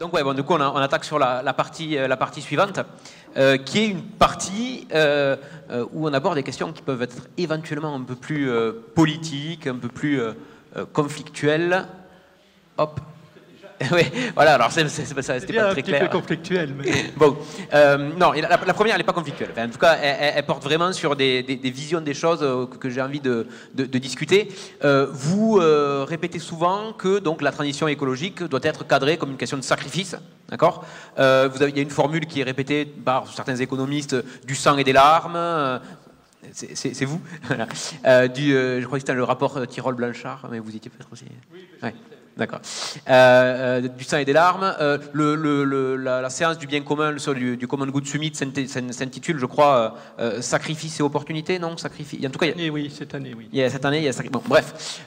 Donc ouais, bon, du coup on attaque sur la partie suivante, qui est une partie où on aborde des questions qui peuvent être éventuellement un peu plus politiques, un peu plus conflictuelles. Hop. Oui, voilà, alors c'était pas très clair. Un petit peu conflictuel. Mais... Bon, non, la première, elle n'est pas conflictuelle. Enfin, en tout cas, elle porte vraiment sur des visions des choses que j'ai envie de discuter. Vous répétez souvent que donc, la transition écologique doit être cadrée comme une question de sacrifice. D'accord ? Il y a une formule qui est répétée par certains économistes du sang et des larmes. C'est vous voilà. Je crois que c'était le rapport Tirole-Blanchard, mais vous étiez peut-être aussi. Oui, ouais. D'accord. Du sang et des larmes. La séance du bien commun du Common Good Summit s'intitule, je crois, Sacrifice et opportunité, non sacrifice. En tout cas, oui, cette année, oui. Cette année, il y a sacrifice. Bon, bref.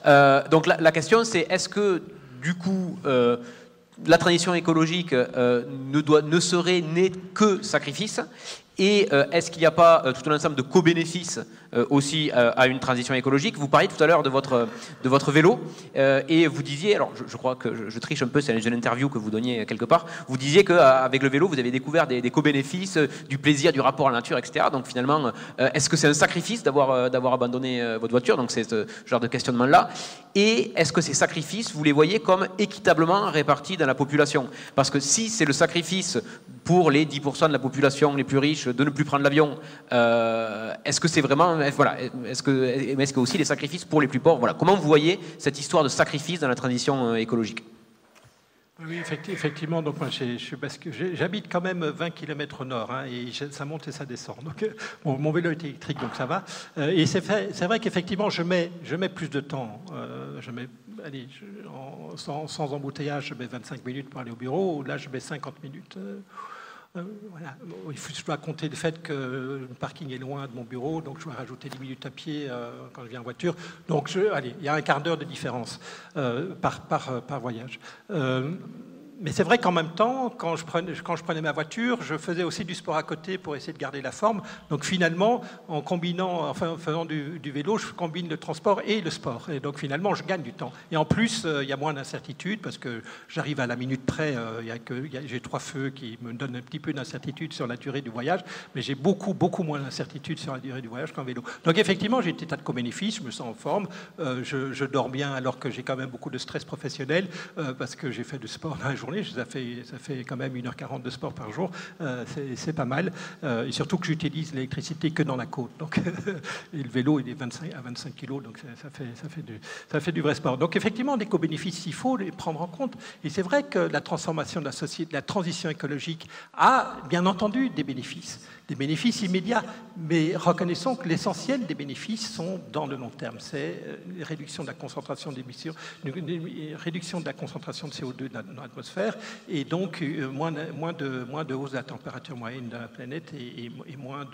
Donc la question, c'est est-ce que, du coup, la transition écologique ne serait née que sacrifice ? Et est-ce qu'il n'y a pas tout un ensemble de co-bénéfices aussi à une transition écologique ? Vous parliez tout à l'heure de votre vélo et vous disiez, alors je crois que je triche un peu, c'est une interview que vous donniez quelque part, vous disiez qu'avec le vélo vous avez découvert des co-bénéfices, du plaisir, du rapport à la nature, etc. Donc finalement, est-ce que c'est un sacrifice d'avoir abandonné votre voiture ? Donc c'est ce genre de questionnement-là. Et est-ce que ces sacrifices, vous les voyez comme équitablement répartis dans la population ? Parce que si c'est le sacrifice pour les 10% de la population les plus riches de ne plus prendre l'avion, est-ce que c'est vraiment... Voilà, est-ce que aussi les sacrifices pour les plus pauvres, voilà. Comment vous voyez cette histoire de sacrifice dans la transition écologique ? Oui, effectivement. Donc moi, j'habite quand même 20 km au nord, hein, et ça monte et ça descend. Donc mon vélo est électrique, donc ça va. Et c'est vrai qu'effectivement, je mets plus de temps. Sans embouteillage, je mets 25 minutes pour aller au bureau. Là, je mets 50 minutes. Voilà. Je dois compter le fait que le parking est loin de mon bureau, donc je dois rajouter 10 minutes à pied quand je viens en voiture. Donc, il y a un quart d'heure de différence par voyage. Mais c'est vrai qu'en même temps, quand je prenais ma voiture, je faisais aussi du sport à côté pour essayer de garder la forme. Donc finalement, en faisant du vélo, je combine le transport et le sport. Et donc finalement, je gagne du temps. Et en plus, il y a moins d'incertitude parce que j'arrive à la minute près. J'ai 3 feux qui me donnent un petit peu d'incertitude sur la durée du voyage, mais j'ai beaucoup moins d'incertitude sur la durée du voyage qu'en vélo. Donc effectivement, j'ai des tas de co-bénéfices, je me sens en forme, je dors bien alors que j'ai quand même beaucoup de stress professionnel parce que j'ai fait du sport dans la journée. Ça fait quand même 1h40 de sport par jour, c'est pas mal. Et surtout que j'utilise l'électricité que dans la côte. Donc, et le vélo, il est à 25 kg, donc ça fait du vrai sport. Donc effectivement, les co-bénéfices, il faut les prendre en compte. Et c'est vrai que la transformation de la société, la transition écologique a bien entendu des bénéfices immédiats. Mais reconnaissons que l'essentiel des bénéfices sont dans le long terme. C'est une réduction de la concentration d'émissions, une réduction de la concentration de CO2 dans l'atmosphère, et donc moins de hausse de la température moyenne de la planète et moins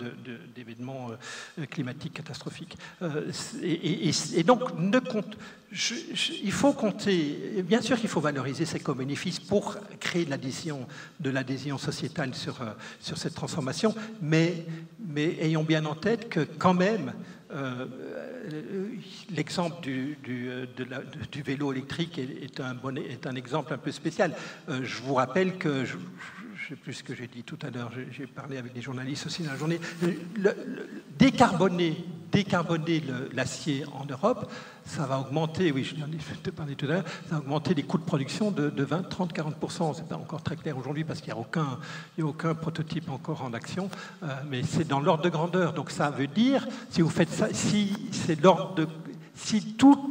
d'événements climatiques catastrophiques. Et donc, il faut compter, bien sûr qu'il faut valoriser ces co-bénéfices pour créer de l'adhésion sociétale sur cette transformation, mais ayons bien en tête que quand même, l'exemple du vélo électrique est un exemple un peu spécial. Je vous rappelle que, je ne sais plus ce que j'ai dit tout à l'heure, j'ai parlé avec des journalistes aussi dans la journée, décarboner l'acier en Europe, ça va augmenter, oui, je te parlais tout à l'heure, ça va augmenter les coûts de production de 20, 30, 40%. C'est pas encore très clair aujourd'hui parce qu'il n'y a aucun prototype encore en action, mais c'est dans l'ordre de grandeur. Donc ça veut dire, si vous faites ça,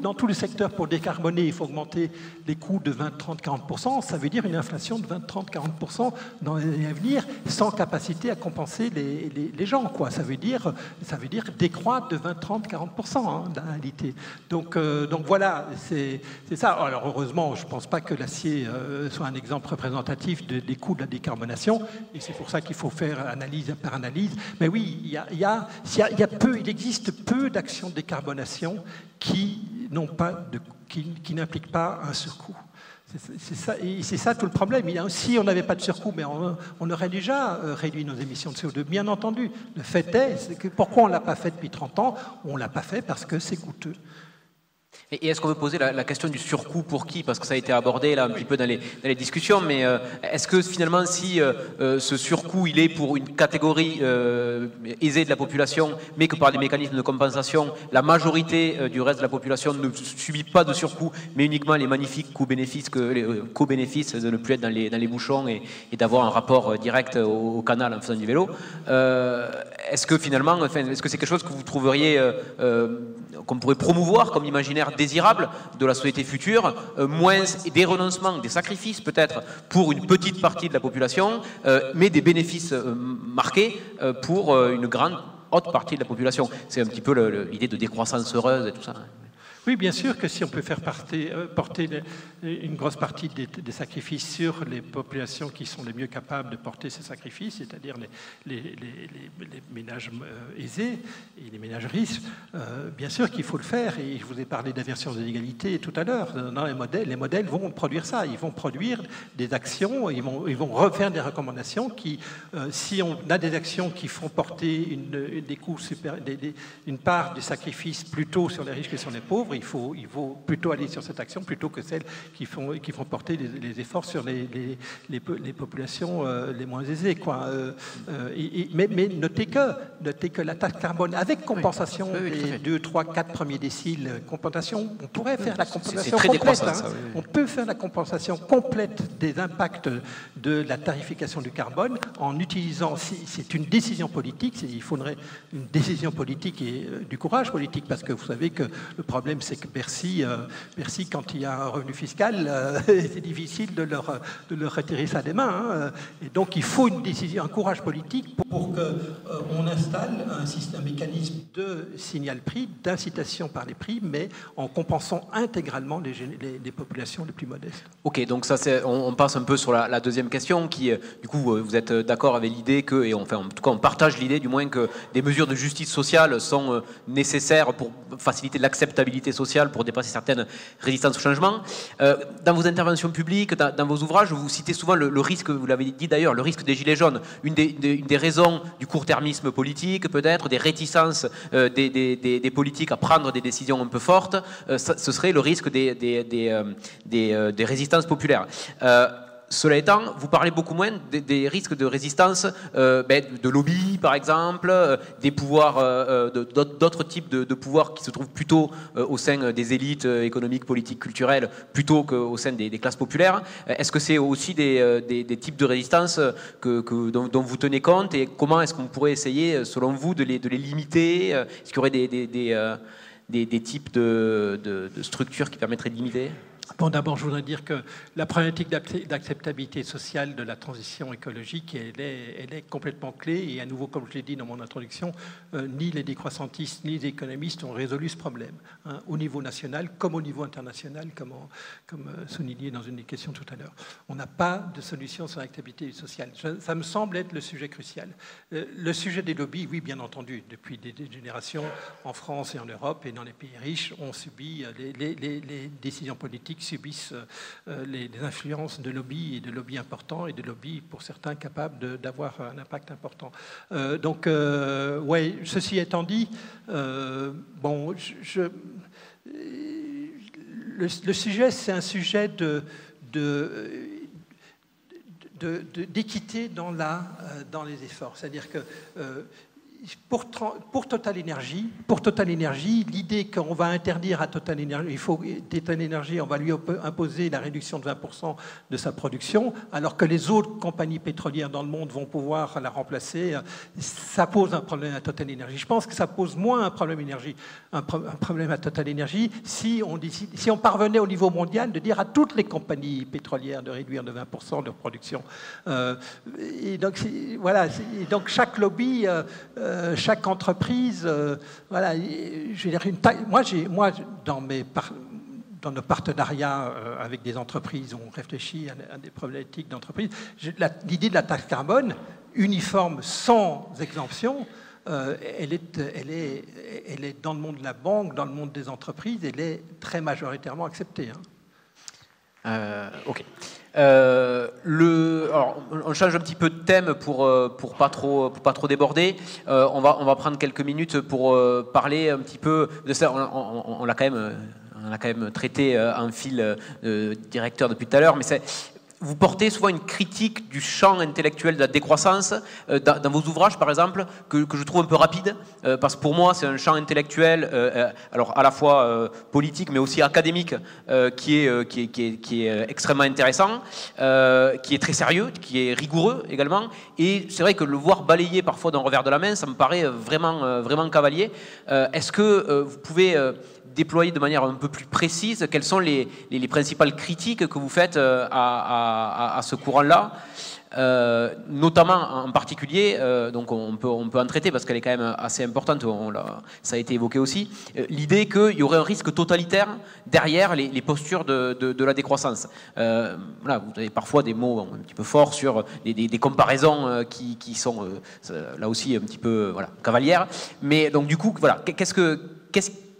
dans tout le secteur pour décarboner, il faut augmenter les coûts de 20, 30, 40%, ça veut dire une inflation de 20, 30, 40% dans les années à venir, sans capacité à compenser les gens, quoi. Ça veut dire décroître de 20, 30, 40% en réalité. Donc voilà, c'est ça. Alors heureusement, je ne pense pas que l'acier soit un exemple représentatif des coûts de la décarbonation, et c'est pour ça qu'il faut faire analyse par analyse. Mais oui, il existe peu d'actions de décarbonation qui n'impliquent pas un surcoût. C'est ça tout le problème. Si on n'avait pas de surcoût, mais on aurait déjà réduit nos émissions de CO2, bien entendu. Le fait est que pourquoi on ne l'a pas fait depuis 30 ans ? On ne l'a pas fait parce que c'est coûteux. Et est-ce qu'on veut poser la question du surcoût pour qui? Parce que ça a été abordé là un petit peu dans les discussions, mais est-ce que finalement si ce surcoût il est pour une catégorie aisée de la population, mais que par des mécanismes de compensation, la majorité du reste de la population ne subit pas de surcoût, mais uniquement les magnifiques co-bénéfices de ne plus être dans les bouchons et d'avoir un rapport direct au canal en faisant du vélo, est-ce que finalement, enfin, est-ce que c'est quelque chose que vous trouveriez qu'on pourrait promouvoir comme imaginaire désirable de la société future, moins des renoncements, des sacrifices peut-être pour une petite partie de la population, mais des bénéfices marqués pour une grande haute partie de la population. C'est un petit peu l'idée de décroissance heureuse et tout ça. Oui, bien sûr que si on peut faire porter une grosse partie des sacrifices sur les populations qui sont les mieux capables de porter ces sacrifices, c'est-à-dire les ménages aisés et les ménages riches, bien sûr qu'il faut le faire. Et je vous ai parlé d'inversion des inégalités tout à l'heure. Dans les modèles vont produire ça. Ils vont produire des actions, ils vont refaire des recommandations qui, si on a des actions qui font porter des coûts une part du sacrifice plutôt sur les riches que sur les pauvres, il faut plutôt aller sur cette action plutôt que celles qui font porter les efforts sur les populations les moins aisées, quoi. Mais notez que la taxe carbone avec compensation des 2, 3, 4 premiers déciles, compensation, on pourrait faire la compensation complète. Ça, oui. On peut faire la compensation complète des impacts de la tarification du carbone en utilisant, c'est une décision politique, il faudrait une décision politique et du courage politique, parce que vous savez que le problème c'est que Bercy, quand il y a un revenu fiscal, c'est difficile de leur retirer ça des mains. Hein. Et donc, il faut une décision, un courage politique pour qu'on installe un mécanisme de signal-prix, d'incitation par les prix, mais en compensant intégralement les populations les plus modestes. Ok, donc ça, on passe un peu sur la deuxième question, qui, du coup, vous êtes d'accord avec l'idée que, et enfin, en tout cas, on partage l'idée, du moins, que des mesures de justice sociale sont nécessaires pour faciliter l'acceptabilité sociale, pour dépasser certaines résistances au changement. Dans vos interventions publiques, dans vos ouvrages, vous citez souvent le risque, vous l'avez dit d'ailleurs, le risque des gilets jaunes. Une des raisons du court-termisme politique, peut-être, des réticences des politiques à prendre des décisions un peu fortes, ce serait le risque des résistances populaires. Cela étant, vous parlez beaucoup moins des risques de résistance de lobby, par exemple, des pouvoirs, d'autres types de pouvoirs qui se trouvent plutôt au sein des élites économiques, politiques, culturelles, plutôt qu'au sein des classes populaires. Est-ce que c'est aussi des types de résistance dont vous tenez compte, et comment est-ce qu'on pourrait essayer, selon vous, de les limiter? Est-ce qu'il y aurait des types de structures qui permettraient de limiter? Bon, d'abord, je voudrais dire que la problématique d'acceptabilité sociale de la transition écologique, elle est complètement clé. Et à nouveau, comme je l'ai dit dans mon introduction, ni les décroissantistes ni les économistes ont résolu ce problème, hein, au niveau national comme au niveau international, comme souligné dans une des questions tout à l'heure. On n'a pas de solution sur l'acceptabilité sociale. Ça me semble être le sujet crucial. Le sujet des lobbies, oui, bien entendu, depuis des générations, en France et en Europe et dans les pays riches, on subit les décisions politiques subissent les influences de lobbies et de lobbies importants et de lobbies pour certains capables d'avoir un impact important. Donc, ouais, ceci étant dit, bon, le sujet, c'est un sujet d'équité dans les efforts. C'est-à-dire que pour Total Énergie, l'idée qu'on va interdire à Total Énergie, on va lui imposer la réduction de 20% de sa production, alors que les autres compagnies pétrolières dans le monde vont pouvoir la remplacer, ça pose un problème à Total Énergie. Je pense que ça pose moins un problème à Total Énergie si on parvenait au niveau mondial de dire à toutes les compagnies pétrolières de réduire de 20% leur production. Et donc, voilà, donc chaque lobby... chaque entreprise, voilà, je veux dire, moi, dans nos partenariats avec des entreprises, on réfléchit à des problématiques d'entreprise. L'idée de la taxe carbone uniforme, sans exemption, elle est dans le monde de la banque, dans le monde des entreprises, elle est très majoritairement acceptée. Hein. Ok. Alors, on change un petit peu de thème pour pas trop déborder. On va prendre quelques minutes pour parler un petit peu de ça. On l'a quand même on a quand même traité en fil directeur depuis tout à l'heure, mais vous portez souvent une critique du champ intellectuel de la décroissance dans vos ouvrages, par exemple, que je trouve un peu rapide, parce que pour moi, c'est un champ intellectuel, alors à la fois politique, mais aussi académique, qui est extrêmement intéressant, qui est très sérieux, qui est rigoureux également. Et c'est vrai que le voir balayer parfois d'un revers de la main, ça me paraît vraiment cavalier. Est-ce que vous pouvez déployer de manière un peu plus précise quelles sont les principales critiques que vous faites à ce courant-là, notamment en particulier, donc on peut en traiter parce qu'elle est quand même assez importante, ça a été évoqué aussi, l'idée qu'il y aurait un risque totalitaire derrière les postures de la décroissance. Voilà, vous avez parfois des mots un petit peu forts sur des comparaisons qui sont là aussi un petit peu cavalières, mais donc du coup, voilà,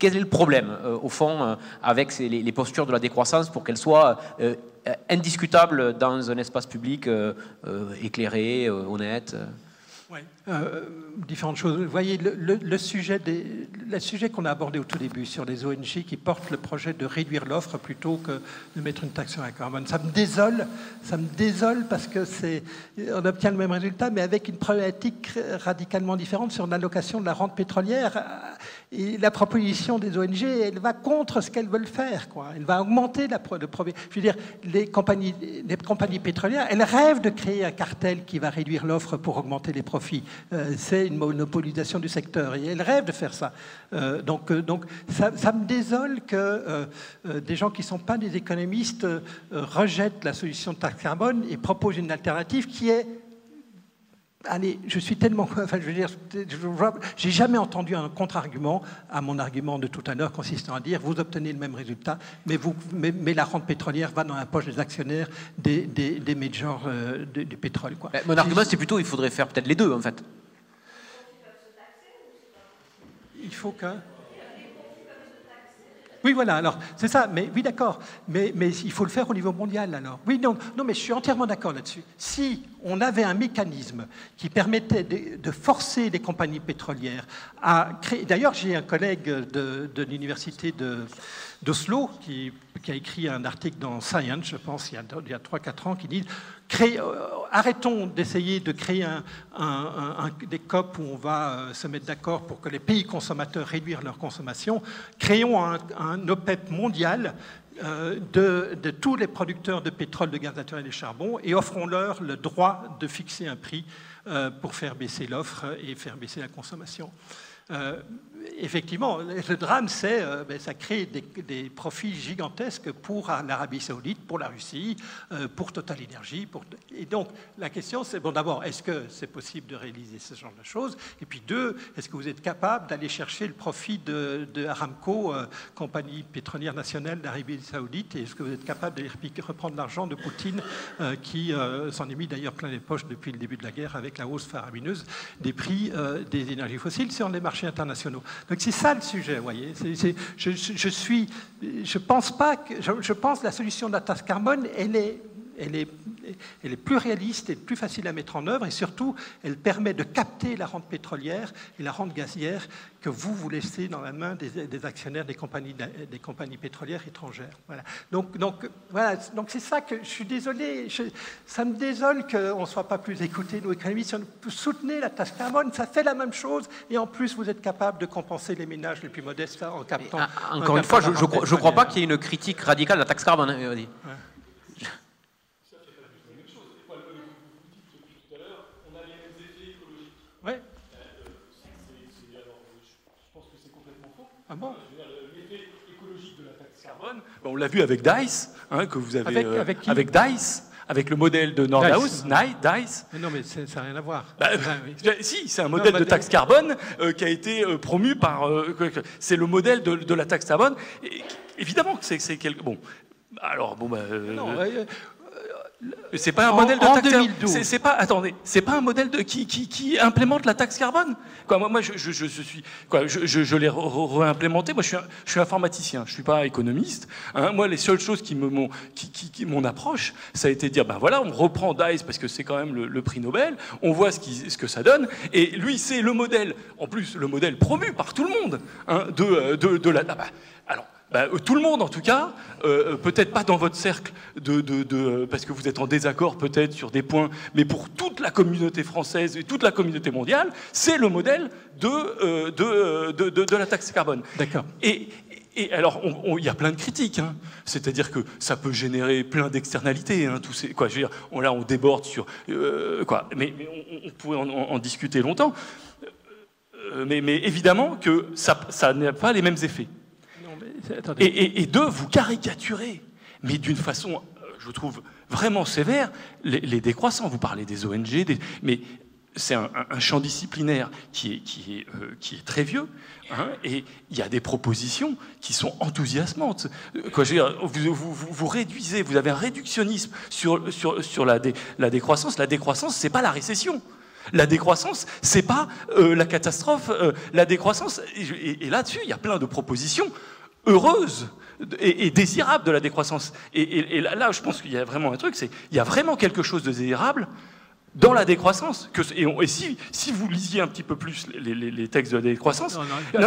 quel est le problème, au fond, avec les postures de la décroissance pour qu'elles soient indiscutables dans un espace public éclairé, honnête? Ouais. Différentes choses. Vous voyez, le sujet qu'on a abordé au tout début sur les ONG qui portent le projet de réduire l'offre plutôt que de mettre une taxe sur la carbone, ça me désole parce que on obtient le même résultat, mais avec une problématique radicalement différente sur l'allocation de la rente pétrolière. Et la proposition des ONG, elle va contre ce qu'elles veulent faire, quoi. Elle va augmenter je veux dire, les compagnies pétrolières, elles rêvent de créer un cartel qui va réduire l'offre pour augmenter les profits. C'est une monopolisation du secteur et elles rêvent de faire ça. Donc ça me désole que des gens qui ne sont pas des économistes rejettent la solution de taxe carbone et proposent une alternative qui est... Allez, je suis tellement... Enfin, je veux dire, j'ai jamais entendu un contre-argument à mon argument de tout à l'heure consistant à dire vous obtenez le même résultat, mais la rente pétrolière va dans la poche des actionnaires des majors du pétrole, quoi. Mon argument, c'est plutôt il faudrait faire peut-être les deux, en fait. Il faut que... Oui, voilà, alors, c'est ça, mais oui, d'accord, mais il faut le faire au niveau mondial, alors. Oui, non, mais je suis entièrement d'accord là-dessus. Si on avait un mécanisme qui permettait de forcer les compagnies pétrolières à créer... D'ailleurs, j'ai un collègue de l'université d'Oslo qui a écrit un article dans Science, je pense, il y a 3-4 ans, qui dit arrêtons d'essayer de créer des COP où on va se mettre d'accord pour que les pays consommateurs réduisent leur consommation. Créons un OPEP mondial de tous les producteurs de pétrole, de gaz naturel et de charbon et offrons-leur le droit de fixer un prix pour faire baisser l'offre et faire baisser la consommation. Effectivement, le drame, c'est ça crée des profits gigantesques pour l'Arabie Saoudite, pour la Russie, pour Total Energy. Et donc, la question, c'est, bon, d'abord, est-ce que c'est possible de réaliser ce genre de choses? Et puis, deux, est-ce que vous êtes capable d'aller chercher le profit de Aramco, compagnie pétrolière nationale d'Arabie Saoudite, et est-ce que vous êtes capable d'aller reprendre l'argent de Poutine, qui s'en est mis d'ailleurs plein les poches depuis le début de la guerre avec la hausse faramineuse des prix des énergies fossiles sur les marchés internationaux. Donc c'est ça le sujet, vous voyez. Je pense que la solution de la taxe carbone, elle est plus réaliste et plus facile à mettre en œuvre et surtout, elle permet de capter la rente pétrolière et la rente gazière que vous laissez dans la main des actionnaires des compagnies pétrolières étrangères. Voilà. Donc c'est ça que je suis désolé, ça me désole qu'on ne soit pas plus écouté, nos économistes. Soutenez la taxe carbone, ça fait la même chose et en plus vous êtes capable de compenser les ménages les plus modestes en captant... Encore une fois, je ne crois pas qu'il y ait une critique radicale de la taxe carbone. Ouais. Ouais. Je pense que c'est complètement faux. Ah bon? L'effet écologique de la taxe carbone, on l'a vu avec DICE, que vous avez avec DICE, avec le modèle de Nordhaus, DICE. Mais non, mais ça n'a rien à voir. Si, c'est un modèle de taxe carbone qui a été promu par... c'est le modèle de la taxe carbone. Et, évidemment que c'est quelque... Bon, alors, bon... c'est pas un modèle de taxe carbone. C'est pas un modèle qui implémente la taxe carbone. Moi, je l'ai réimplémenté. Moi, je suis informaticien. Je suis pas économiste. Moi, les seules choses qui mon approche, ça a été de dire, ben voilà, on reprend DICE parce que c'est quand même le prix Nobel. On voit ce que ça donne. Et lui, c'est le modèle. En plus, le modèle promu par tout le monde de la. Alors. Tout le monde, en tout cas, peut-être pas dans votre cercle, parce que vous êtes en désaccord peut-être sur des points, mais pour toute la communauté française et toute la communauté mondiale, c'est le modèle de la taxe carbone. D'accord. Et alors, il y a plein de critiques, hein. C'est-à-dire que ça peut générer plein d'externalités. Hein, je veux dire, là, on déborde sur... mais on pourrait en discuter longtemps. Mais évidemment que ça n'a pas les mêmes effets. Et vous caricaturez, mais d'une façon, je trouve, vraiment sévère, les décroissants. Vous parlez des ONG, mais c'est un champ disciplinaire qui est très vieux, hein, et il y a des propositions qui sont enthousiasmantes. Je veux dire, vous réduisez, vous avez un réductionnisme sur la décroissance. La décroissance, c'est pas la récession. La décroissance, c'est pas la catastrophe. La décroissance, et là-dessus, il y a plein de propositions heureuse et désirable de la décroissance. Et là, je pense qu'il y a vraiment un truc, il y a vraiment quelque chose de désirable dans la décroissance. Et si vous lisiez un petit peu plus les textes de la décroissance, il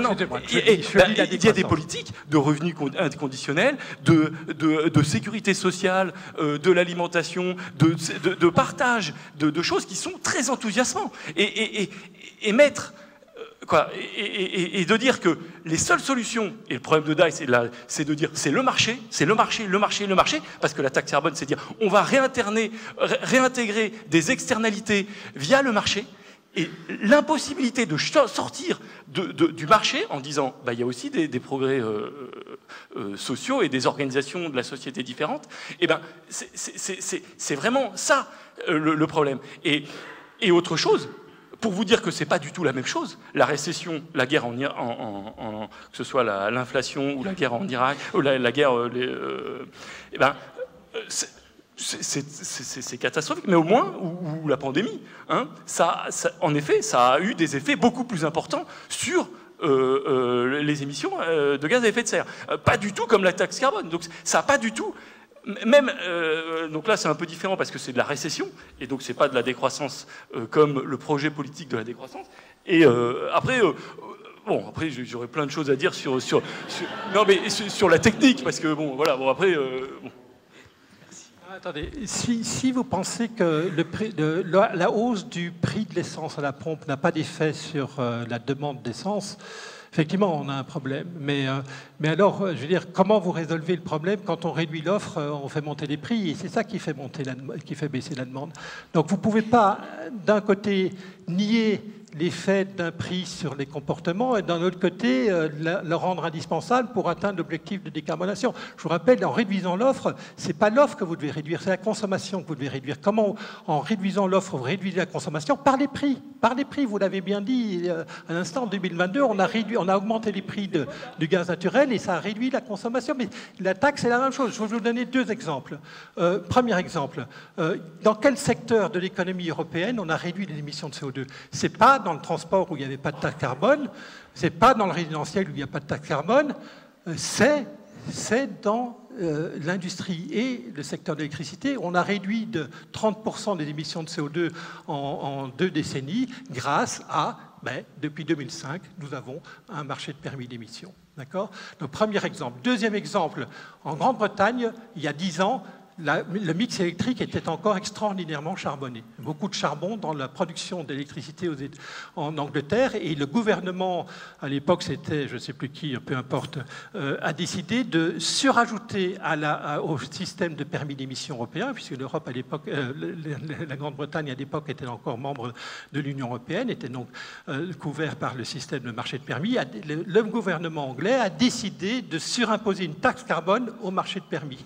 y a des politiques de revenus inconditionnels, de sécurité sociale, de l'alimentation, de partage, de choses qui sont très enthousiasmantes. Et mettre... Et de dire que les seules solutions, et le problème de DAI, c'est de dire c'est le marché, parce que la taxe carbone, c'est dire on va réintégrer des externalités via le marché, et l'impossibilité de sortir du marché en disant il y a aussi des progrès sociaux et des organisations de la société différentes, c'est vraiment ça le problème. Et autre chose, pour vous dire que c'est pas du tout la même chose, la récession, la guerre que ce soit l'inflation ou la guerre en Irak, ou la guerre, c'est catastrophique. Mais au moins, ou la pandémie, hein, en effet, ça a eu des effets beaucoup plus importants sur les émissions de gaz à effet de serre. Pas du tout comme la taxe carbone. Donc ça n'a pas du tout. Donc là, c'est un peu différent parce que c'est de la récession, et donc c'est pas de la décroissance comme le projet politique de la décroissance. Et après, j'aurais plein de choses à dire sur la technique, parce que après. Attendez, si vous pensez que la hausse du prix de l'essence à la pompe n'a pas d'effet sur la demande d'essence, effectivement, on a un problème. Mais alors, je veux dire, comment vous résolvez le problème? Quand on réduit l'offre, on fait monter les prix, et c'est ça qui fait baisser la demande. Donc, vous ne pouvez pas, d'un côté, nier l'effet d'un prix sur les comportements, et d'un autre côté, le rendre indispensable pour atteindre l'objectif de décarbonation. Je vous rappelle, en réduisant l'offre, ce n'est pas l'offre que vous devez réduire, c'est la consommation que vous devez réduire. Comment, en réduisant l'offre, vous réduisez la consommation? Par les prix. Par les prix, vous l'avez bien dit à l'instant, en 2022, on a augmenté les prix du gaz naturel et ça a réduit la consommation. Mais la taxe, c'est la même chose. Je vais vous donner deux exemples. Premier exemple, dans quel secteur de l'économie européenne on a réduit les émissions de CO2? C'est pas dans le transport où il n'y avait pas de taxe carbone, c'est pas dans le résidentiel où il n'y a pas de taxe carbone, c'est dans l'industrie et le secteur de l'électricité. On a réduit de 30% des émissions de CO2 en 2 décennies grâce à, depuis 2005, nous avons un marché de permis d'émission. D'accord ? Donc, premier exemple. Deuxième exemple, en Grande-Bretagne, il y a 10 ans, le mix électrique était encore extraordinairement charbonné. Beaucoup de charbon dans la production d'électricité en Angleterre, et le gouvernement, à l'époque c'était, je ne sais plus qui, peu importe, a décidé de surajouter au système de permis d'émission européen, puisque l'Europe à l'époque, la Grande-Bretagne à l'époque était encore membre de l'Union européenne, était donc couvert par le système de marché de permis. Le gouvernement anglais a décidé de surimposer une taxe carbone au marché de permis.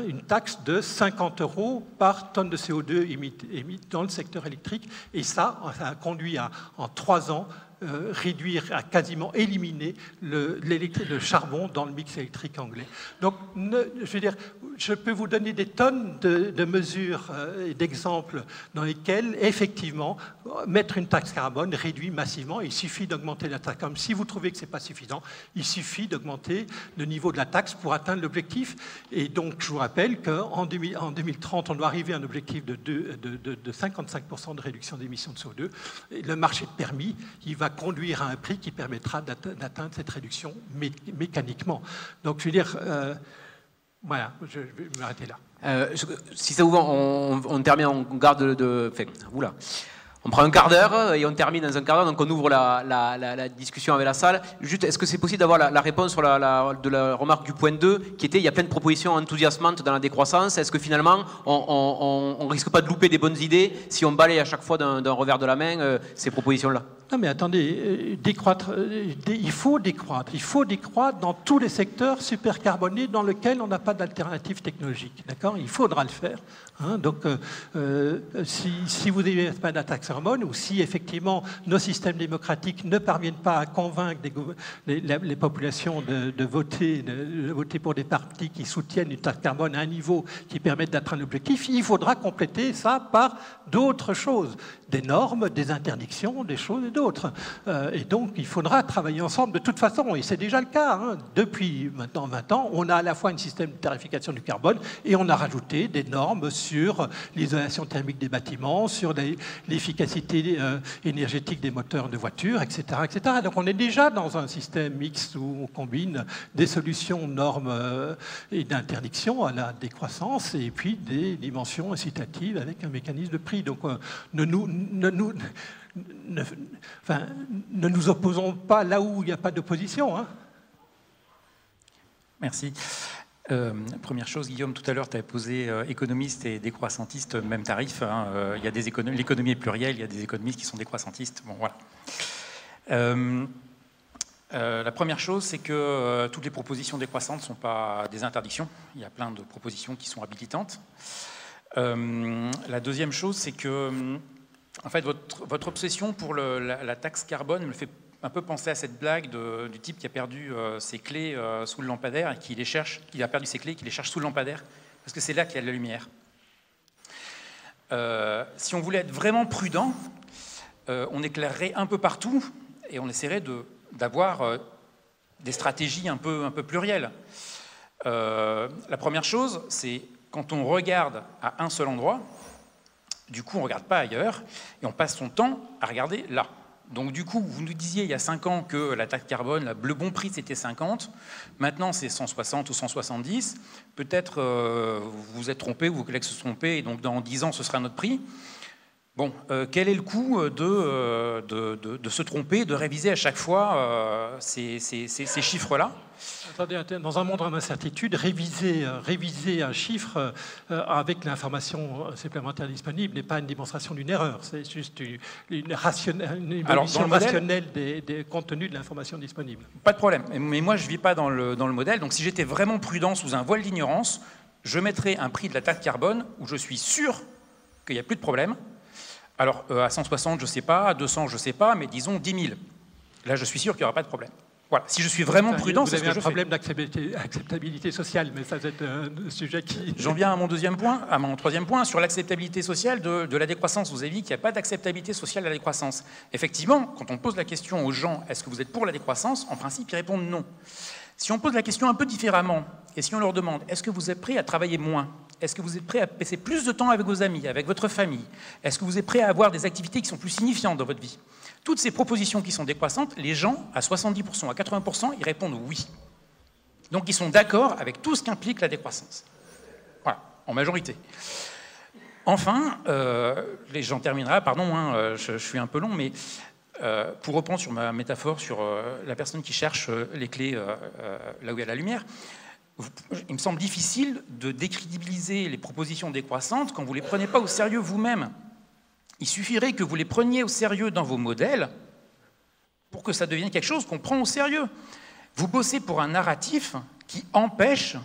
Une taxe de 50 € par tonne de CO2 émise dans le secteur électrique. Et ça a conduit à, en 3 ans, réduire, à quasiment éliminer le charbon dans le mix électrique anglais. Donc, je veux dire, je peux vous donner des tonnes de mesures et d'exemples dans lesquels, effectivement, mettre une taxe carbone réduit massivement. Il suffit d'augmenter la taxe carbone. Si vous trouvez que ce n'est pas suffisant, il suffit d'augmenter le niveau de la taxe pour atteindre l'objectif. Et donc, je vous rappelle qu'en 2030, on doit arriver à un objectif de 55% de réduction d'émissions de CO2. Et le marché de permis, il va va conduire à un prix qui permettra d'atteindre cette réduction mécaniquement. Donc, je veux dire, voilà, je vais m'arrêter là. Si ça vous va, on termine, on garde de... Enfin, oula. On prend un quart d'heure et on termine dans un quart d'heure, donc on ouvre la discussion avec la salle. Juste, est-ce que c'est possible d'avoir la réponse sur de la remarque du point 2, qui était, il y a plein de propositions enthousiasmantes dans la décroissance. Est-ce que finalement, on ne risque pas de louper des bonnes idées si on balaye à chaque fois d'un revers de la main ces propositions-là? Non mais attendez, il faut décroître dans tous les secteurs supercarbonés dans lesquels on n'a pas d'alternative technologique. D'accord ? Il faudra le faire. Hein, donc, si vous n'avez pas de taxe carbone, ou si effectivement nos systèmes démocratiques ne parviennent pas à convaincre les populations de voter pour des partis qui soutiennent une taxe carbone à un niveau qui permette d'atteindre l'objectif, il faudra compléter ça par d'autres choses, des normes, des interdictions, des choses et d'autres. Et donc, il faudra travailler ensemble de toute façon, et c'est déjà le cas. Hein. Depuis maintenant 20 ans, on a à la fois un système de tarification du carbone et on a rajouté des normes sur l'isolation thermique des bâtiments, sur l'efficacité énergétique des moteurs de voitures, etc., etc. Donc on est déjà dans un système mixte où on combine des solutions, normes et d'interdictions à la décroissance et puis des dimensions incitatives avec un mécanisme de prix. Donc ne nous opposons pas là où il n'y a pas d'opposition. Hein. Merci. Première chose, Guillaume, tout à l'heure, tu as posé économiste et décroissantiste, même tarif. Hein, il y a l'économie est plurielle, il y a des économistes qui sont décroissantistes. Bon, voilà. La première chose, c'est que toutes les propositions décroissantes ne sont pas des interdictions. Il y a plein de propositions qui sont habilitantes. La deuxième chose, c'est que en fait, votre obsession pour la taxe carbone me fait un peu penser à cette blague du type qui a perdu ses clés sous le lampadaire et qui a perdu ses clés et qui les cherche sous le lampadaire, parce que c'est là qu'il y a de la lumière. Si on voulait être vraiment prudent, on éclairerait un peu partout et on essaierait d'avoir des stratégies un peu plurielles. La première chose, c'est quand on regarde à un seul endroit, du coup on ne regarde pas ailleurs et on passe son temps à regarder là. Donc du coup, vous nous disiez il y a 5 ans que la taxe carbone, le bon prix c'était 50, maintenant c'est 160 ou 170, peut-être vous vous êtes trompé, ou vos collègues se sont trompés, et donc dans 10 ans ce sera notre prix. Bon, quel est le coût de se tromper, de réviser à chaque fois ces chiffres-là ? Attendez, dans un monde en incertitude, réviser un chiffre avec l'information supplémentaire disponible n'est pas une démonstration d'une erreur, c'est juste une évolution rationnelle des contenus de l'information disponible. Pas de problème, mais moi je ne vis pas dans le modèle, donc si j'étais vraiment prudent sous un voile d'ignorance, je mettrais un prix de la taxe carbone où je suis sûr qu'il n'y a plus de problème. Alors à 160 je ne sais pas, à 200 je ne sais pas, mais disons 10 000. Là je suis sûr qu'il n'y aura pas de problème. Voilà. Si je suis vraiment prudent, c'est ce que je fais. Vous avez un problème d'acceptabilité sociale, mais ça c'est un sujet qui... J'en viens à mon troisième point, sur l'acceptabilité sociale de la décroissance. Vous avez dit qu'il n'y a pas d'acceptabilité sociale de la décroissance. Effectivement, quand on pose la question aux gens, est-ce que vous êtes pour la décroissance ? En principe, ils répondent non. Si on pose la question un peu différemment, et si on leur demande, est-ce que vous êtes prêt à travailler moins ? Est-ce que vous êtes prêt à passer plus de temps avec vos amis, avec votre famille ? Est-ce que vous êtes prêt à avoir des activités qui sont plus signifiantes dans votre vie ? Toutes ces propositions qui sont décroissantes, les gens, à 70%, à 80%, ils répondent oui. Donc ils sont d'accord avec tout ce qu'implique la décroissance. Voilà, en majorité. Enfin, j'en terminerai, pardon, hein, je suis un peu long, mais pour reprendre sur ma métaphore sur la personne qui cherche les clés là où il y a la lumière, il me semble difficile de décrédibiliser les propositions décroissantes quand vous ne les prenez pas au sérieux vous-même. Il suffirait que vous les preniez au sérieux dans vos modèles pour que ça devienne quelque chose qu'on prend au sérieux. Vous bossez pour un narratif qui empêche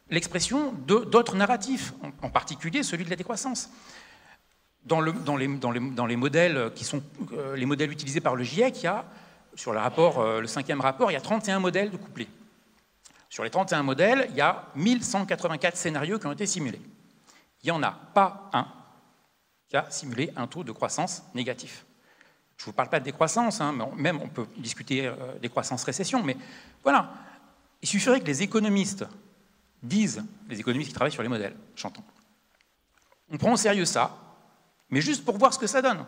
l'expression d'autres narratifs, en particulier celui de la décroissance. Dans les modèles qui sont les modèles utilisés par le GIEC, il y a, sur le 5e rapport, il y a 31 modèles de couplés. Sur les 31 modèles, il y a 1184 scénarios qui ont été simulés. Il n'y en a pas un qui a simulé un taux de croissance négatif. Je ne vous parle pas de décroissance, hein, même on peut discuter décroissance-récession, mais voilà. Il suffirait que les économistes disent, les économistes qui travaillent sur les modèles, j'entends, on prend au sérieux ça, mais juste pour voir ce que ça donne.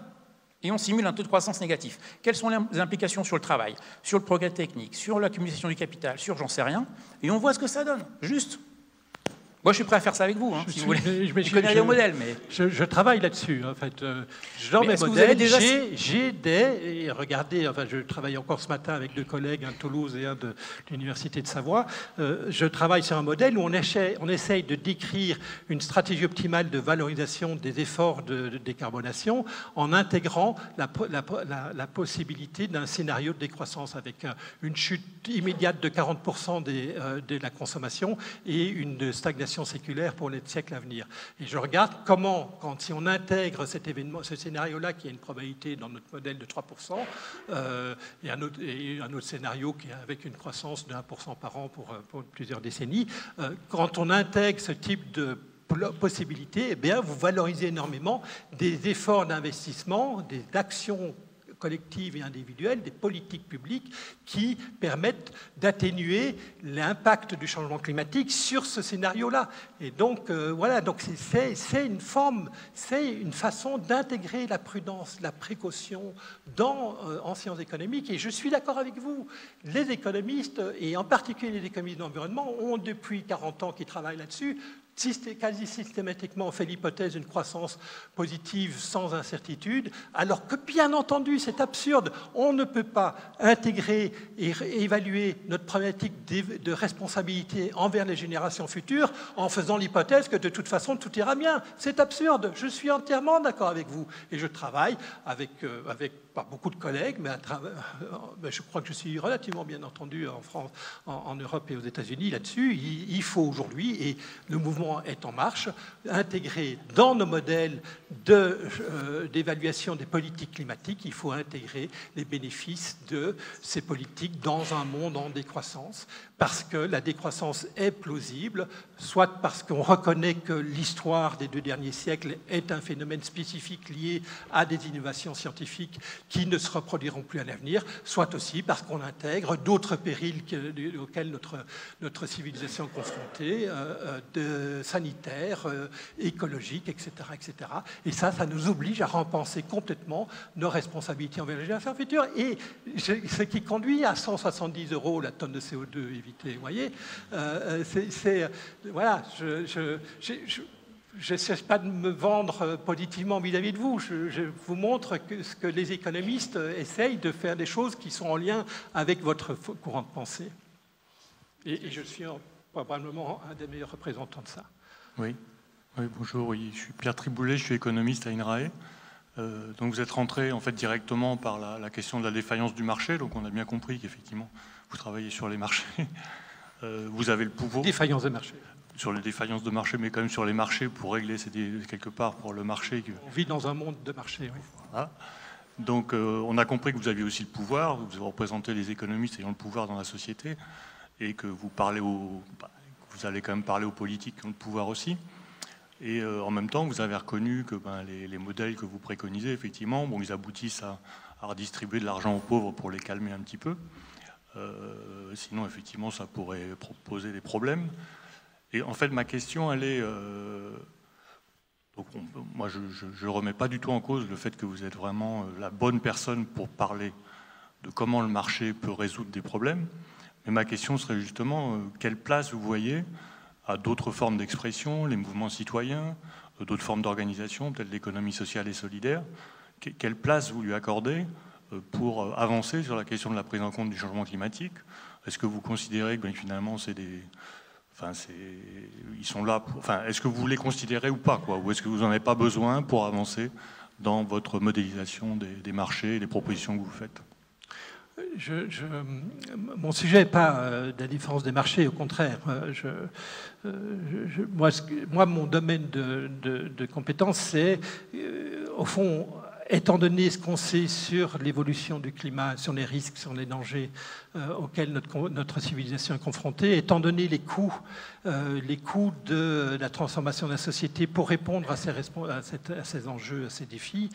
et on simule un taux de croissance négatif. Quelles sont les implications sur le travail, sur le progrès technique, sur l'accumulation du capital, sur j'en sais rien, et on voit ce que ça donne, juste. Moi, je suis prêt à faire ça avec vous, si vous voulez. Je connais rien au modèle, mais... Je travaille là-dessus, en fait. Dans mes modèles, j'ai des... Et regardez, enfin, je travaille encore ce matin avec 2 collègues, un de Toulouse et un de l'Université de Savoie. Je travaille sur un modèle où on essaye de décrire une stratégie optimale de valorisation des efforts de décarbonation en intégrant la possibilité d'un scénario de décroissance avec une chute immédiate de 40% de la consommation et une stagnation séculaire pour les siècles à venir. Et je regarde comment, si on intègre cet événement, ce scénario-là, qui a une probabilité dans notre modèle de 3%, et un autre scénario qui est avec une croissance de 1% par an pour plusieurs décennies, quand on intègre ce type de possibilité, eh bien, vous valorisez énormément des efforts d'investissement, des actions collectives et individuelles, des politiques publiques qui permettent d'atténuer l'impact du changement climatique sur ce scénario-là. Et donc, voilà, donc c'est une façon d'intégrer la prudence, la précaution en sciences économiques. Et je suis d'accord avec vous. Les économistes, et en particulier les économistes d'environnement, ont depuis 40 ans qu'ils travaillent là-dessus, quasi systématiquement on fait l'hypothèse d'une croissance positive sans incertitude, alors que bien entendu, c'est absurde. On ne peut pas intégrer et évaluer notre problématique de responsabilité envers les générations futures en faisant l'hypothèse que de toute façon tout ira bien. C'est absurde. Je suis entièrement d'accord avec vous. Et je travaille avec pas beaucoup de collègues, mais je crois que je suis relativement bien entendu en France, en Europe et aux États-Unis là-dessus. Il faut aujourd'hui, et le mouvement est en marche, intégrer dans nos modèles d'évaluation des politiques climatiques, il faut intégrer les bénéfices de ces politiques dans un monde en décroissance, parce que la décroissance est plausible, soit parce qu'on reconnaît que l'histoire des 2 derniers siècles est un phénomène spécifique lié à des innovations scientifiques qui ne se reproduiront plus à l'avenir, soit aussi parce qu'on intègre d'autres périls auxquels notre civilisation est confrontée, sanitaires, écologiques, etc., etc. Et ça nous oblige à repenser complètement nos responsabilités envers les générations futures. Et ce qui conduit à 170 € la tonne de CO2 évitée, vous voyez, voilà, je ne cesse pas de me vendre positivement vis-à-vis de vous. Je vous montre que les économistes essayent de faire des choses qui sont en lien avec votre courant de pensée. Et je suis probablement un des meilleurs représentants de ça. Oui, bonjour, oui, je suis Pierre Triboulet, je suis économiste à INRAE. Donc vous êtes rentré en fait directement par la question de la défaillance du marché, donc on a bien compris qu'effectivement vous travaillez sur les marchés. Vous avez le pouvoir... Défaillance de marché. Sur les défaillances de marché, mais quand même sur les marchés pour régler quelque part pour le marché. On vit dans un monde de marché, oui. Voilà. Donc on a compris que vous aviez aussi le pouvoir, vous représentez les économistes ayant le pouvoir dans la société, et que vous allez quand même parler aux politiques qui ont le pouvoir aussi. Et en même temps, vous avez reconnu que les modèles que vous préconisez, effectivement, ils aboutissent à redistribuer de l'argent aux pauvres pour les calmer un petit peu. Sinon, effectivement, ça pourrait poser des problèmes. Et en fait, ma question, elle est... moi, je ne remets pas du tout en cause le fait que vous êtes vraiment la bonne personne pour parler de comment le marché peut résoudre des problèmes. Mais ma question serait justement, quelle place vous voyez à d'autres formes d'expression, les mouvements citoyens, d'autres formes d'organisation, peut-être l'économie sociale et solidaire. Quelle place vous lui accordez pour avancer sur la question de la prise en compte du changement climatique? Est-ce que vous considérez que finalement c'est des... ils sont là pour... est-ce que vous les considérez ou pas, quoi? Ou est-ce que vous n'en avez pas besoin pour avancer dans votre modélisation des marchés et des propositions que vous faites? Mon sujet n'est pas la différence des marchés, au contraire. Moi, mon domaine de compétence, c'est, au fond, étant donné ce qu'on sait sur l'évolution du climat, sur les risques, sur les dangers auxquels notre civilisation est confrontée, étant donné les coûts de la transformation de la société pour répondre à ces enjeux, à ces défis,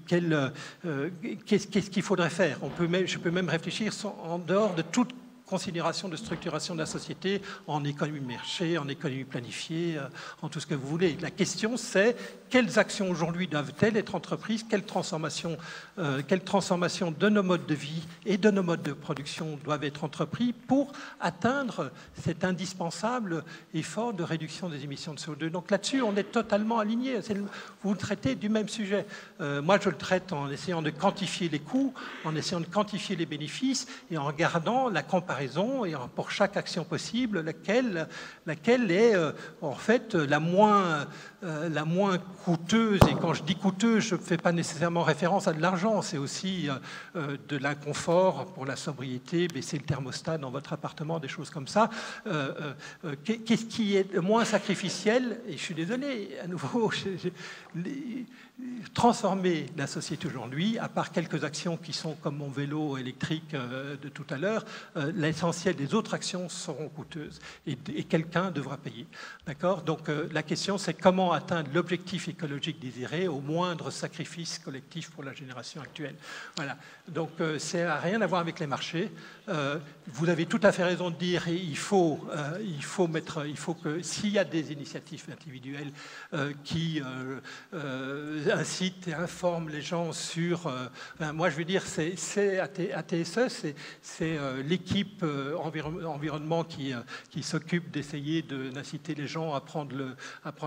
qu'est-ce qu'il faudrait faire? Je peux même réfléchir en dehors de toute considération de structuration de la société en économie de marché, en économie planifiée, en tout ce que vous voulez. La question, c'est quelles actions aujourd'hui doivent-elles être entreprises, quelles transformations de nos modes de vie et de nos modes de production doivent être entreprises pour atteindre cet indispensable effort de réduction des émissions de CO2. Donc là-dessus, on est totalement alignés. Vous traitez du même sujet. Moi, je le traite en essayant de quantifier les coûts, en essayant de quantifier les bénéfices et en regardant la comparaison et pour chaque action possible, laquelle est en fait la moins coûteuse. Et quand je dis coûteuse, je ne fais pas nécessairement référence à de l'argent, c'est aussi de l'inconfort pour la sobriété, baisser le thermostat dans votre appartement, des choses comme ça. Qu'est-ce qui est le moins sacrificiel? Et je suis désolé, à nouveau, transformer la société aujourd'hui, à part quelques actions qui sont comme mon vélo électrique de tout à l'heure, l'essentiel des autres actions seront coûteuses et quelqu'un devra payer. D'accord? Donc la question, c'est comment atteindre l'objectif écologique désiré au moindre sacrifice collectif pour la génération actuelle. Voilà. Donc ça n'a rien à voir avec les marchés. Vous avez tout à fait raison de dire il faut que s'il y a des initiatives individuelles qui incitent et informent les gens sur... moi, je veux dire, ATSE, c'est l'équipe environnement qui s'occupe d'essayer d'inciter les gens à prendre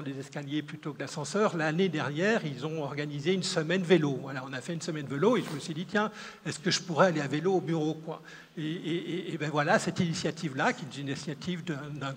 les escaliers plutôt que l'ascenseur. L'année dernière, ils ont organisé une semaine vélo. Voilà, on a fait une semaine vélo et je me suis dit, tiens, est-ce que je pourrais aller à vélo au bureau, quoi. Et ben voilà, cette initiative-là, qui est une initiative d'un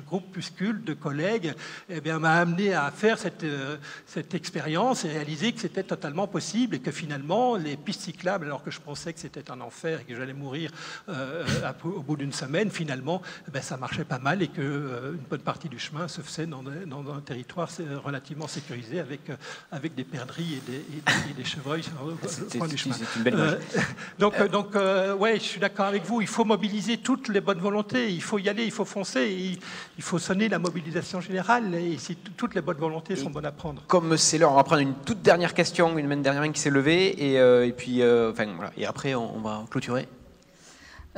groupuscule de collègues, eh bien, m'a amené à faire cette expérience et réaliser que c'était totalement possible et que finalement, les pistes cyclables, alors que je pensais que c'était un enfer et que j'allais mourir au bout d'une semaine, finalement, eh bien, ça marchait pas mal et qu'une bonne partie du chemin se faisait dans un territoire relativement sécurisé avec des perdrix et des chevreuils au coin du chemin. C'est une belle image. Donc ouais, je suis d'accord avec vous, il faut mobiliser toutes les bonnes volontés, il faut y aller, il faut foncer, il faut sonner la mobilisation générale, et si toutes les bonnes volontés sont bonnes à prendre. Comme c'est l'heure, on va prendre une toute dernière question, une dernière qui s'est levée, et puis, enfin, voilà. Et après on va clôturer.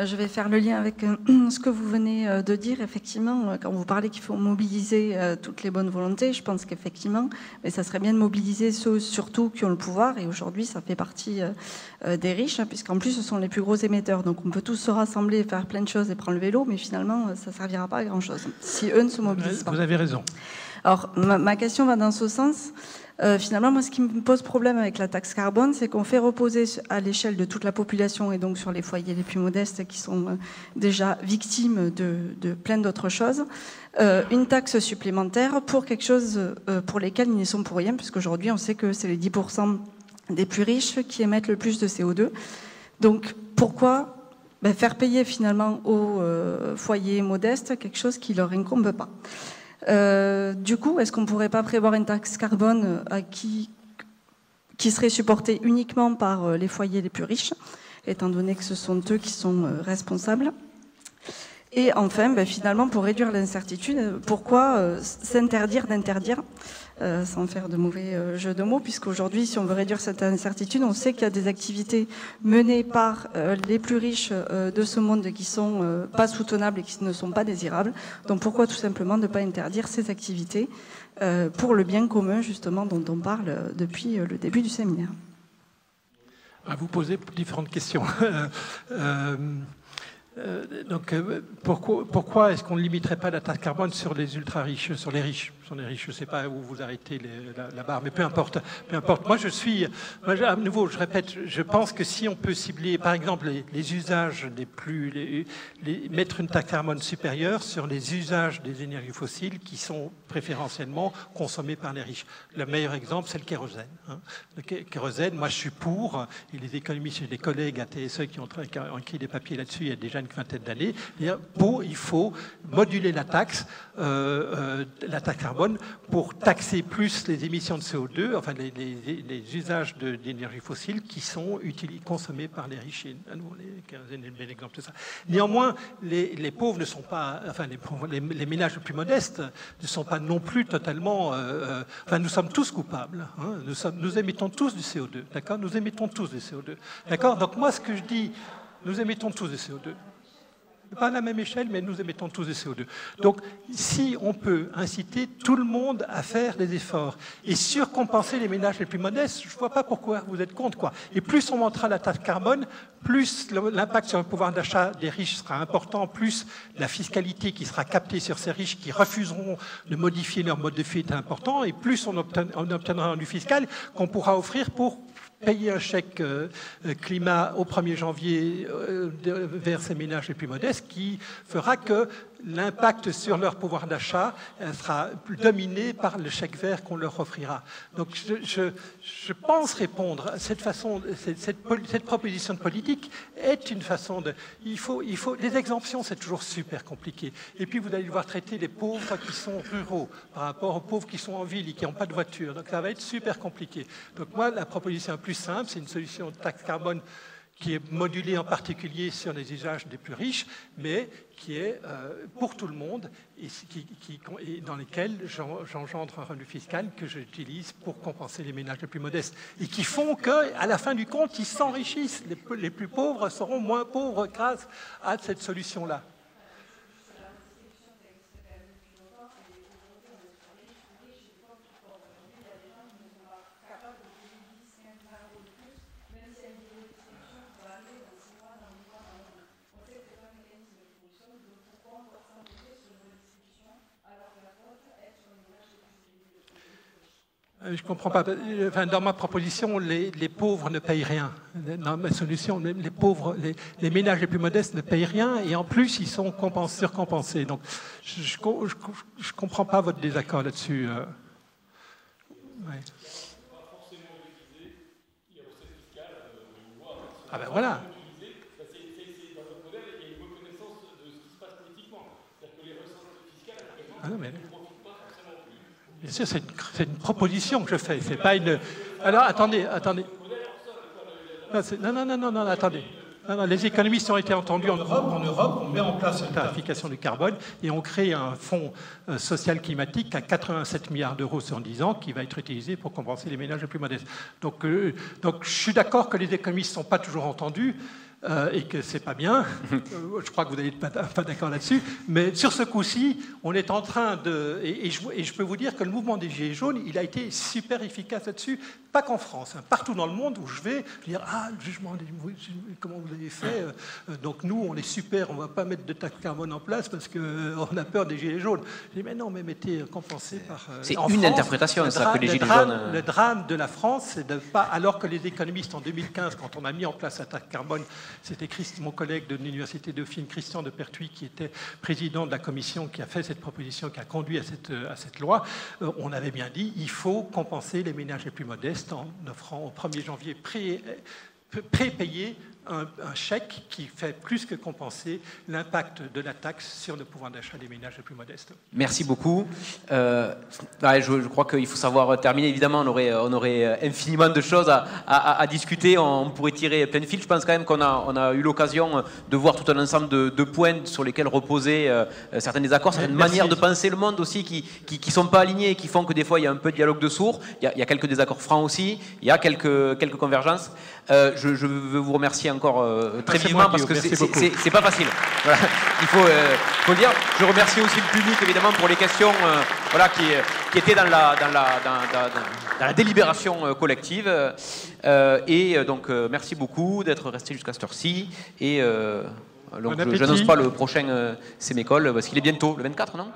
Je vais faire le lien avec ce que vous venez de dire. Effectivement, quand vous parlez qu'il faut mobiliser toutes les bonnes volontés, je pense qu'effectivement, ça serait bien de mobiliser ceux surtout qui ont le pouvoir. Et aujourd'hui, ça fait partie des riches, puisqu'en plus, ce sont les plus gros émetteurs. Donc on peut tous se rassembler, faire plein de choses et prendre le vélo, mais finalement, ça ne servira pas à grand-chose si eux ne se mobilisent pas. Vous avez raison. Alors, ma question va dans ce sens. Finalement, moi, ce qui me pose problème avec la taxe carbone, c'est qu'on fait reposer à l'échelle de toute la population et donc sur les foyers les plus modestes qui sont déjà victimes de plein d'autres choses, une taxe supplémentaire pour quelque chose pour lesquels ils n'y sont pour rien, puisqu'aujourd'hui, on sait que c'est les 10% des plus riches qui émettent le plus de CO2. Donc, pourquoi faire payer finalement aux foyers modestes quelque chose qui ne leur incombe pas? Du coup, est-ce qu'on ne pourrait pas prévoir une taxe carbone qui serait supportée uniquement par les foyers les plus riches, étant donné que ce sont eux qui sont responsables? Et enfin, finalement, pour réduire l'incertitude, pourquoi s'interdire d'interdire, sans faire de mauvais jeu de mots, puisqu'aujourd'hui, si on veut réduire cette incertitude, on sait qu'il y a des activités menées par les plus riches de ce monde qui sont pas soutenables et qui ne sont pas désirables. Donc pourquoi tout simplement ne pas interdire ces activités pour le bien commun, justement, dont on parle depuis le début du séminaire? Vous posez différentes questions. Donc, pourquoi est-ce qu'on ne limiterait pas la taxe carbone sur les ultra-riches, sur les riches? Je ne sais pas où vous arrêtez la barre, mais peu importe. Moi, à nouveau, je répète, je pense que si on peut cibler, par exemple, les usages mettre une taxe carbone supérieure sur les usages des énergies fossiles qui sont préférentiellement consommés par les riches. Le meilleur exemple, c'est le kérosène. Le kérosène, moi, je suis pour, et les économistes et les collègues à TSE qui ont écrit des papiers là-dessus il y a déjà une vingtaine d'années, il faut moduler la taxe carbone pour taxer plus les émissions de CO2, enfin les usages d'énergie fossile qui sont consommés par les riches. Les kérosènes est le bel exemple de ça. Néanmoins, les pauvres ne sont pas, enfin les ménages les plus modestes ne sont pas non plus totalement. Enfin, nous sommes tous coupables. Nous émettons tous du CO2, d'accord? Nous émettons tous du CO2, d'accord? Donc moi, ce que je dis, nous émettons tous du CO2. pas à la même échelle, mais nous émettons tous du CO2. Donc, si on peut inciter tout le monde à faire des efforts et surcompenser les ménages les plus modestes, je ne vois pas pourquoi vous êtes contre, quoi. Et plus on montera la taxe carbone, plus l'impact sur le pouvoir d'achat des riches sera important, plus la fiscalité qui sera captée sur ces riches qui refuseront de modifier leur mode de vie est important, et plus on obtiendra un rendu fiscal qu'on pourra offrir pour payer un chèque climat au 1er janvier vers ces ménages les plus modestes, qui fera que l'impact sur leur pouvoir d'achat sera dominé par le chèque vert qu'on leur offrira. Donc je pense répondre à cette façon, cette proposition de politique est une façon de... Les exemptions, c'est toujours super compliqué. Et puis vous allez devoir traiter les pauvres qui sont ruraux par rapport aux pauvres qui sont en ville et qui n'ont pas de voiture. Donc ça va être super compliqué. Donc moi, la proposition la plus simple, c'est une solution de taxe carbone qui est modulée en particulier sur les usages des plus riches, mais qui est pour tout le monde et dans lesquels j'engendre un revenu fiscal que j'utilise pour compenser les ménages les plus modestes et qui font qu'à la fin du compte, ils s'enrichissent. Les plus pauvres seront moins pauvres grâce à cette solution-là. Je ne comprends pas. Enfin, dans ma proposition, les pauvres ne payent rien. Dans ma solution, les ménages les plus modestes ne payent rien et en plus, ils sont surcompensés. Donc, je ne comprends pas votre désaccord là-dessus. Ouais. Ah ben voilà. Ah non, mais... Bien sûr, c'est une proposition que je fais, c'est pas une... Alors, attendez. Non, attendez. Non, les économistes ont été entendus en Europe. En Europe, on met en place une tarification du carbone et on crée un fonds social climatique à 87 milliards d'euros sur 10 ans qui va être utilisé pour compenser les ménages les plus modestes. Donc je suis d'accord que les économistes ne sont pas toujours entendus. Et que c'est pas bien. Je crois que vous n'êtes pas d'accord là-dessus. Mais sur ce coup-ci, on est en train de... Et je peux vous dire que le mouvement des Gilets jaunes, il a été super efficace là-dessus. Pas qu'en France, hein. Partout dans le monde où je vais, dire le jugement, comment vous avez fait donc nous, on est super, on ne va pas mettre de taxe carbone en place parce qu'on a peur des Gilets jaunes. Je dis mais non, mais mettez compensé par... c'est une interprétation, ça, que les Gilets jaunes... Le drame de la France, c'est de pas... Alors que les économistes, en 2015, quand on a mis en place la taxe carbone, c'était mon collègue de l'Université Dauphine, Christian de Pertuis, qui était président de la commission qui a fait cette proposition, qui a conduit à cette loi. On avait bien dit il faut compenser les ménages les plus modestes en offrant au 1er janvier prépayé un chèque qui fait plus que compenser l'impact de la taxe sur le pouvoir d'achat des ménages les plus modestes. Merci beaucoup. Je crois qu'il faut savoir terminer. Évidemment, on aurait infiniment de choses à discuter. On pourrait tirer plein de fils. Je pense quand même qu'on a eu l'occasion de voir tout un ensemble de points sur lesquels reposer certains désaccords, certaines manières de penser le monde aussi qui sont pas alignées et qui font que des fois il y a un peu de dialogue de sourds. Il y a quelques désaccords francs aussi. Il y a quelques convergences. Je veux vous remercier encore très vivement parce que c'est pas facile. Voilà. Il faut le dire. Je remercie aussi le public évidemment pour les questions qui étaient dans la délibération collective. Et donc merci beaucoup d'être resté jusqu'à cette heure-ci. Et donc je n'annonce pas le prochain CMEcol parce qu'il est bientôt, le 24, non ?